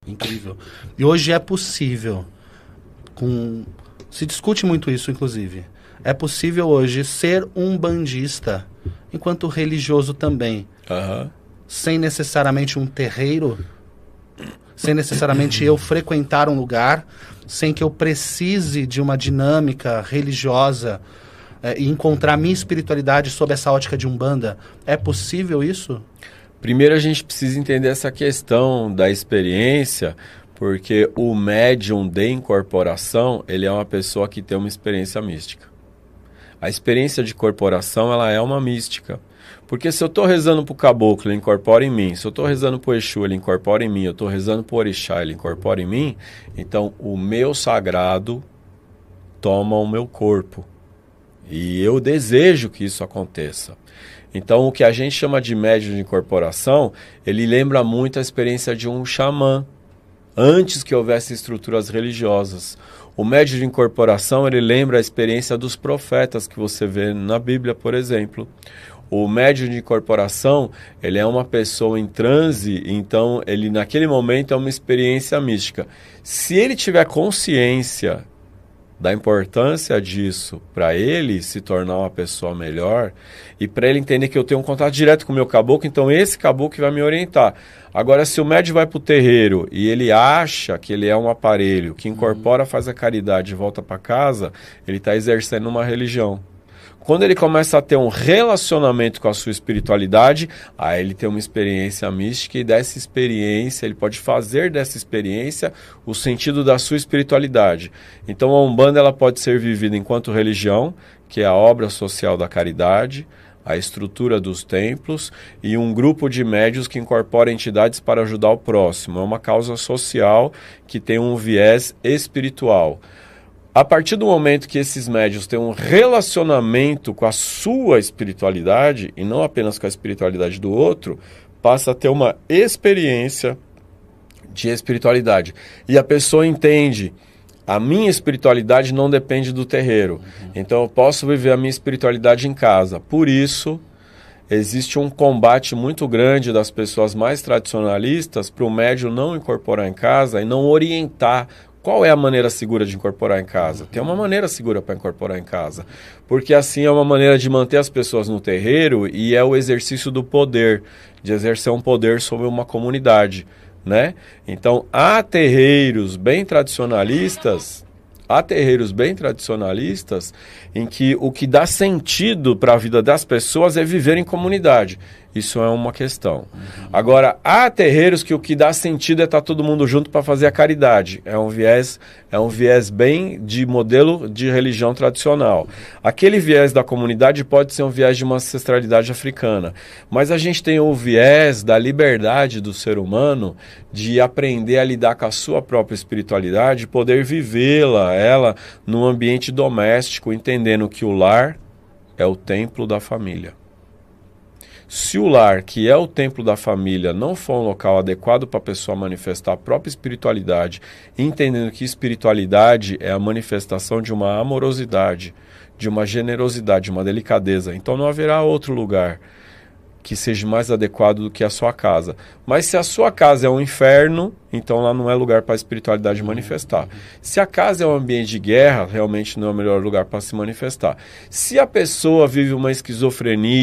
incrível. E hoje é possível, se discute muito isso, inclusive, é possível hoje ser um bandista, enquanto religioso também, sem necessariamente um terreiro, sem necessariamente eu frequentar um lugar, sem que eu precise de uma dinâmica religiosa e encontrar minha espiritualidade sob essa ótica de Umbanda. É possível isso? Primeiro a gente precisa entender essa questão da experiência, porque o médium de incorporação, ele é uma pessoa que tem uma experiência mística. A experiência de corporação, ela é uma mística. Porque se eu estou rezando para o caboclo, ele incorpora em mim. Se eu estou rezando para o Exu, ele incorpora em mim. Eu estou rezando para o Orixá, ele incorpora em mim. Então, o meu sagrado toma o meu corpo. E eu desejo que isso aconteça. Então, o que a gente chama de médium de incorporação, ele lembra muito a experiência de um xamã, antes que houvesse estruturas religiosas. O médium de incorporação, ele lembra a experiência dos profetas que você vê na Bíblia, por exemplo. O médium de incorporação, ele é uma pessoa em transe, então ele naquele momento é uma experiência mística. Se ele tiver consciência da importância disso para ele se tornar uma pessoa melhor e para ele entender que eu tenho um contato direto com o meu caboclo, então esse caboclo vai me orientar. Agora, se o médium vai para o terreiro e ele acha que ele é um aparelho que incorpora, faz a caridade e volta para casa, ele está exercendo uma religião. Quando ele começa a ter um relacionamento com a sua espiritualidade, aí ele tem uma experiência mística e dessa experiência, ele pode fazer dessa experiência o sentido da sua espiritualidade. Então a Umbanda ela pode ser vivida enquanto religião, que é a obra social da caridade, a estrutura dos templos e um grupo de médiuns que incorpora entidades para ajudar o próximo. É uma causa social que tem um viés espiritual. A partir do momento que esses médiuns têm um relacionamento com a sua espiritualidade, e não apenas com a espiritualidade do outro, passa a ter uma experiência de espiritualidade. E a pessoa entende, a minha espiritualidade não depende do terreiro. Então eu posso viver a minha espiritualidade em casa. Por isso, existe um combate muito grande das pessoas mais tradicionalistas para o médium não incorporar em casa e não orientar. Qual é a maneira segura de incorporar em casa? Tem uma maneira segura para incorporar em casa. Porque assim é uma maneira de manter as pessoas no terreiro e é o exercício do poder, de exercer um poder sobre uma comunidade, né? Então, há terreiros bem tradicionalistas em que o que dá sentido para a vida das pessoas é viver em comunidade. Isso é uma questão. Agora, há terreiros que o que dá sentido é estar todo mundo junto para fazer a caridade. É um viés bem de modelo de religião tradicional. Aquele viés da comunidade pode ser um viés de uma ancestralidade africana. Mas a gente tem o viés da liberdade do ser humano de aprender a lidar com a sua própria espiritualidade, poder vivê-la, ela, num ambiente doméstico, entendendo que o lar é o templo da família. Se o lar, que é o templo da família, não for um local adequado para a pessoa manifestar a própria espiritualidade, entendendo que espiritualidade é a manifestação de uma amorosidade, de uma generosidade, de uma delicadeza, então não haverá outro lugar que seja mais adequado do que a sua casa. Mas se a sua casa é um inferno, então lá não é lugar para a espiritualidade manifestar. Se a casa é um ambiente de guerra, realmente não é o melhor lugar para se manifestar. Se a pessoa vive uma esquizofrenia,